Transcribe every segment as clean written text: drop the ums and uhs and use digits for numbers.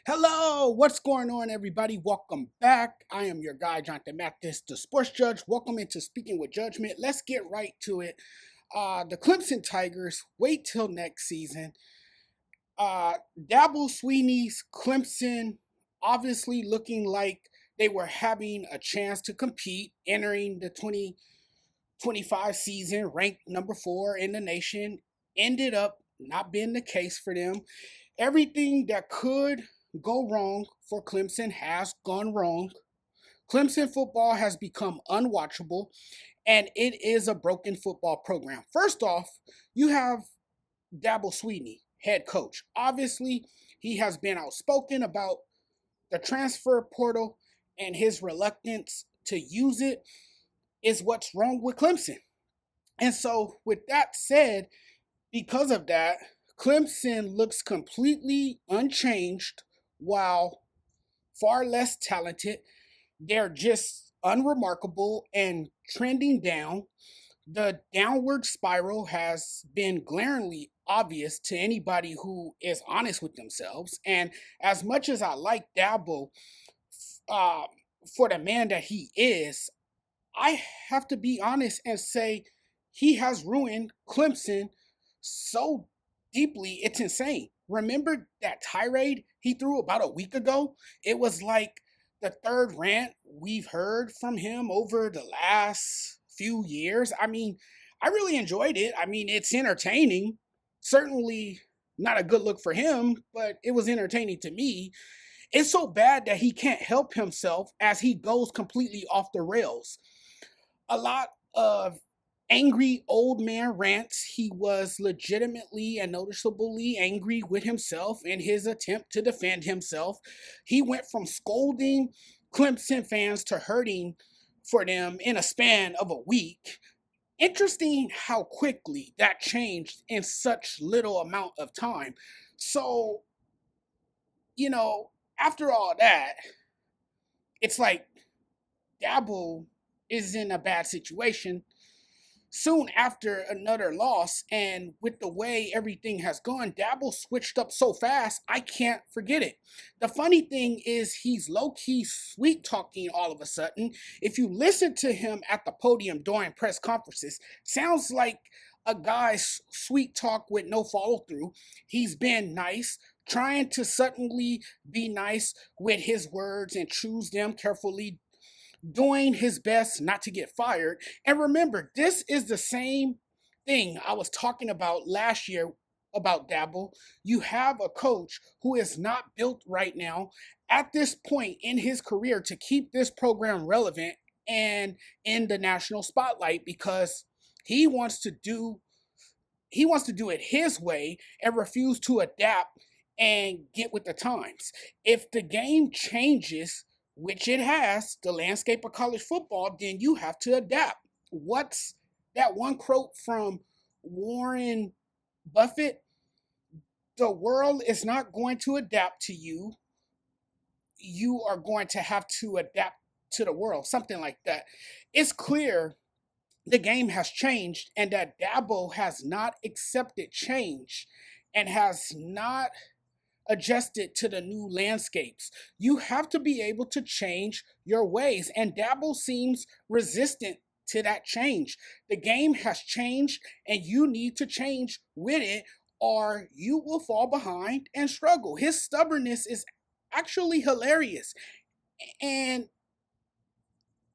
Hello, what's going on, everybody? Welcome back. I am your guy, Jonathan Mathis, the sports judge. Welcome into Speaking with Judgment. Let's get right to it. The Clemson Tigers, wait till next season. Dabo Swinney's Clemson obviously looking like they were having a chance to compete entering the 2025 season, ranked number 4 in the nation. Ended up not being the case for them. Everything that could go wrong for Clemson has gone wrong. Clemson football has become unwatchable, and it is a broken football program. First off, you have Dabo Swinney, head coach. Obviously, he has been outspoken about the transfer portal, and his reluctance to use it is what's wrong with Clemson. And so, with that said, because of that, Clemson looks completely unchanged while far less talented. They're just unremarkable and trending down. The downward spiral has been glaringly obvious to anybody who is honest with themselves. And as much as I like Dabo uh, for the man that he is, I have to be honest and say he has ruined Clemson so deeply, it's insane. Remember that tirade he threw about a week ago? It was like the third rant we've heard from him over the last few years. I mean, I really enjoyed it. I mean, it's entertaining. Certainly not a good look for him, but it was entertaining to me. It's so bad that he can't help himself as he goes completely off the rails. A lot of angry old man rants. He was legitimately and noticeably angry with himself in his attempt to defend himself. He went from scolding Clemson fans to hurting for them in a span of a week. Interesting how quickly that changed in such little amount of time. So, you know, after all that, it's like Dabo is in a bad situation soon after another loss. And with the way everything has gone, Dabo switched up so fast, I can't forget it. The funny thing is, he's low key sweet talking all of a sudden. If you listen to him at the podium during press conferences, sounds like a guy's sweet talk with no follow through. He's been nice, trying to suddenly be nice with his words and choose them carefully, doing his best not to get fired. And remember, this is the same thing I was talking about last year about Dabo. You have a coach who is not built right now at this point in his career to keep this program relevant and in the national spotlight because he wants to do he wants to do it his way and refuse to adapt and get with the times. If the game changes, which it has, the landscape of college football, then you have to adapt. What's that one quote from Warren Buffett? The world is not going to adapt to you. You are going to have to adapt to the world, something like that. It's clear the game has changed and that Dabo has not accepted change and has not adjusted to the new landscapes. You have to be able to change your ways, and Dabo seems resistant to that change. The game has changed, and you need to change with it, or you will fall behind and struggle. His stubbornness is actually hilarious, and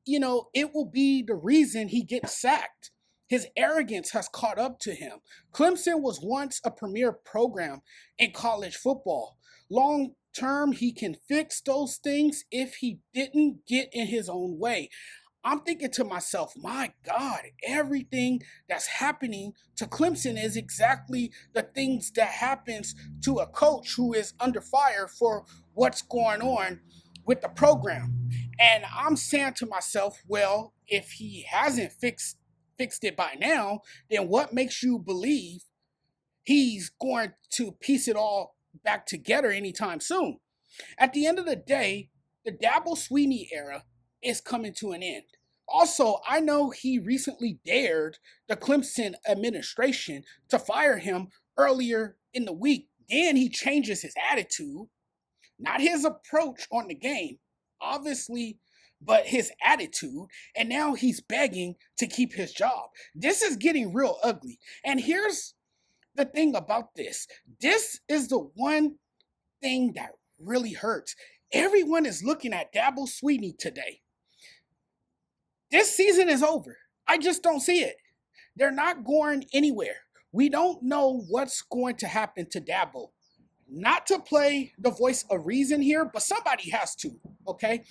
it will be the reason he gets sacked. His arrogance has caught up to him. Clemson was once a premier program in college football. Long term, he can fix those things if he didn't get in his own way. I'm thinking to myself, my God, everything that's happening to Clemson is exactly the things that happens to a coach who is under fire for what's going on with the program. And I'm saying to myself, well, if he hasn't fixed it by now, then what makes you believe he's going to piece it all back together anytime soon? At the end of the day, the Dabo Swinney era is coming to an end. Also, I know he recently dared the Clemson administration to fire him earlier in the week. Then he changes his attitude. not his approach on the game, obviously, but his attitude. And now he's begging to keep his job. This is getting real ugly. And here's the thing about this. This is the one thing that really hurts. Everyone is looking at Dabo Swinney today. This season is over. I just don't see it. They're not going anywhere. We don't know what's going to happen to Dabo. Not to play the voice of reason here, but somebody has to, okay?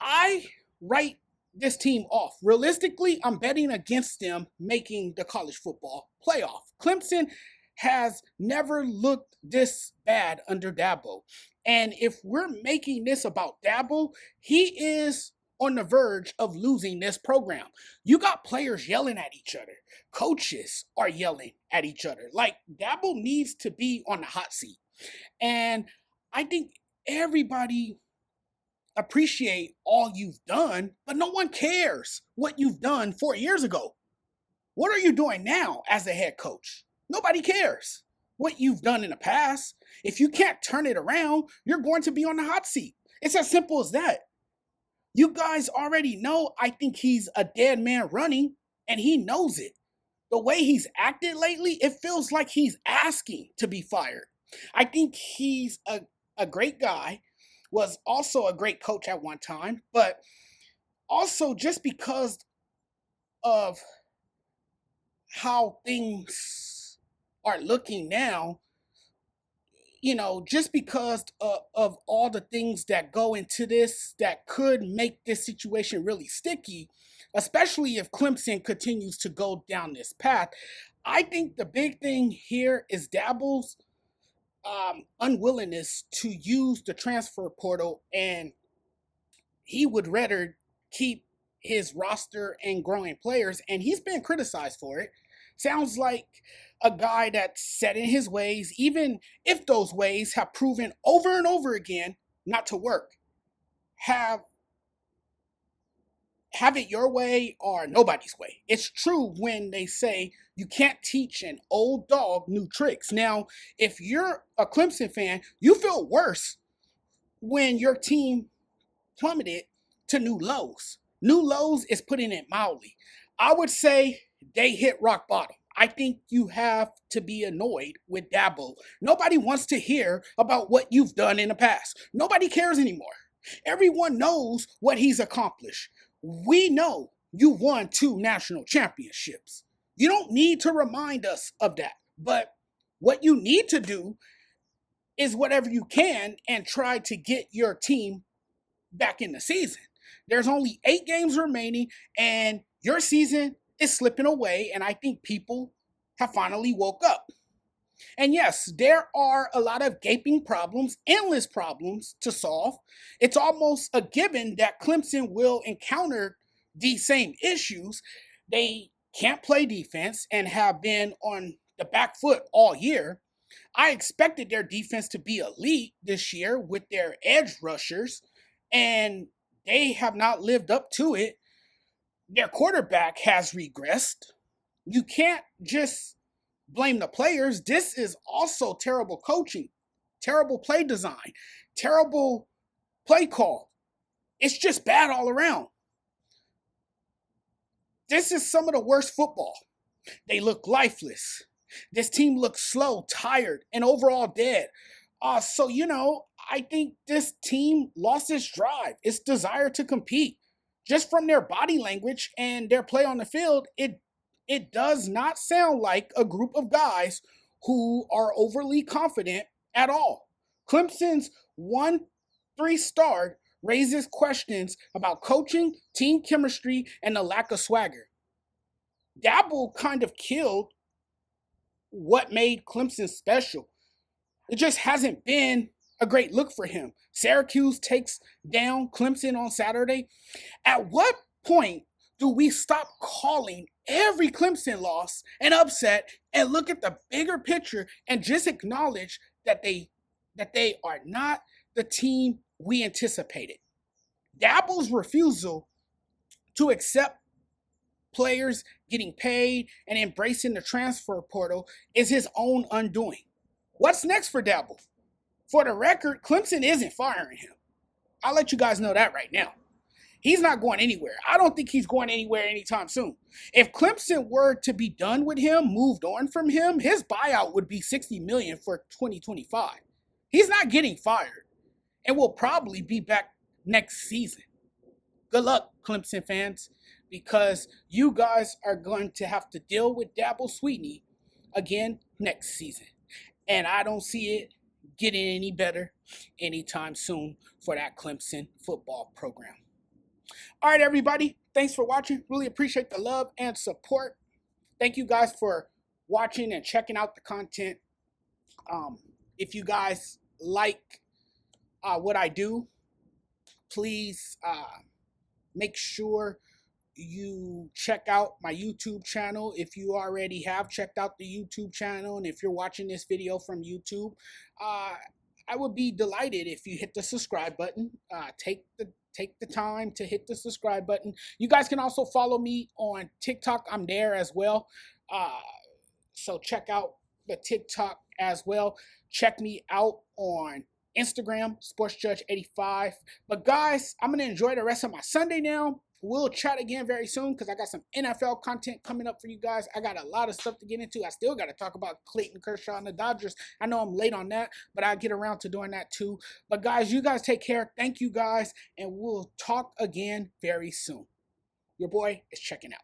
I write this team off. Realistically, I'm betting against them making the college football playoff. Clemson has never looked this bad under Dabo. And if we're making this about Dabo, he is on the verge of losing this program. You got players yelling at each other. Coaches are yelling at each other. Like, Dabo needs to be on the hot seat. And I think everybody appreciate all you've done, but no one cares what you've done 4 years ago. What are you doing now as a head coach? Nobody cares what you've done in the past. If you can't turn it around, you're going to be on the hot seat. It's as simple as that. You guys already know I think he's a dead man running, and he knows it. The way he's acted lately, it feels like he's asking to be fired. I think he's a great guy, was also a great coach at one time, but also just because of how things are looking now, just because of all the things that go into this that could make this situation really sticky, especially if Clemson continues to go down this path. I think the big thing here is Dabo's unwillingness to use the transfer portal, and he would rather keep his roster and growing players, and he's been criticized for it. Sounds like a guy that's set in his ways, even if those ways have proven over and over again not to work. Have it your way or nobody's way. It's true when they say you can't teach an old dog new tricks. Now, if you're a Clemson fan, you feel worse when your team plummeted to new lows. New lows is putting it mildly. I would say they hit rock bottom. I think you have to be annoyed with Dabo. Nobody wants to hear about what you've done in the past. Nobody cares anymore. Everyone knows what he's accomplished. We know you won 2 national championships. You don't need to remind us of that. But what you need to do is whatever you can and try to get your team back in the season. There's only 8 games remaining, and your season is slipping away, and I think people have finally woke up. And yes, there are a lot of gaping problems, endless problems to solve. It's almost a given that Clemson will encounter these same issues. They can't play defense and have been on the back foot all year. I expected their defense to be elite this year with their edge rushers, and they have not lived up to it. Their quarterback has regressed. You can't just blame the players. This is also terrible coaching, terrible play design, terrible play call. It's just bad all around. This is some of the worst football. They look lifeless. This team looks slow, tired, and overall dead. So, I think this team lost its drive, its desire to compete. Just from their body language and their play on the field, it does not sound like a group of guys who are overly confident at all. Clemson's 1-3 start raises questions about coaching, team chemistry, and the lack of swagger. Dabo kind of killed what made Clemson special. It just hasn't been a great look for him. Syracuse takes down Clemson on Saturday. At what point do we stop calling every Clemson loss an upset and look at the bigger picture and just acknowledge that they are not the team we anticipated? Dabo's refusal to accept players getting paid and embracing the transfer portal is his own undoing. What's next for Dabo? For the record, Clemson isn't firing him. I'll let you guys know that right now. He's not going anywhere. I don't think he's going anywhere anytime soon. If Clemson were to be done with him, moved on from him, his buyout would be $60 million for 2025. He's not getting fired and will probably be back next season. Good luck, Clemson fans, because you guys are going to have to deal with Dabo Swinney again next season. And I don't see it getting any better anytime soon for that Clemson football program. All right, everybody. Thanks for watching. Really appreciate the love and support. Thank you guys for watching and checking out the content. If you guys like what I do, please make sure you check out my YouTube channel if you already have checked out the YouTube channel. And if you're watching this video from YouTube, I would be delighted if you hit the subscribe button. Take the time to hit the subscribe button. You guys can also follow me on TikTok. I'm there as well. So check out the TikTok as well. Check me out on Instagram, SportsJudge85. But guys, I'm going to enjoy the rest of my Sunday now. We'll chat again very soon because I got some NFL content coming up for you guys. I got a lot of stuff to get into. I still got to talk about Clayton Kershaw and the Dodgers. I know I'm late on that, but I'll get around to doing that too. But guys, you guys take care. Thank you guys, and we'll talk again very soon. Your boy is checking out.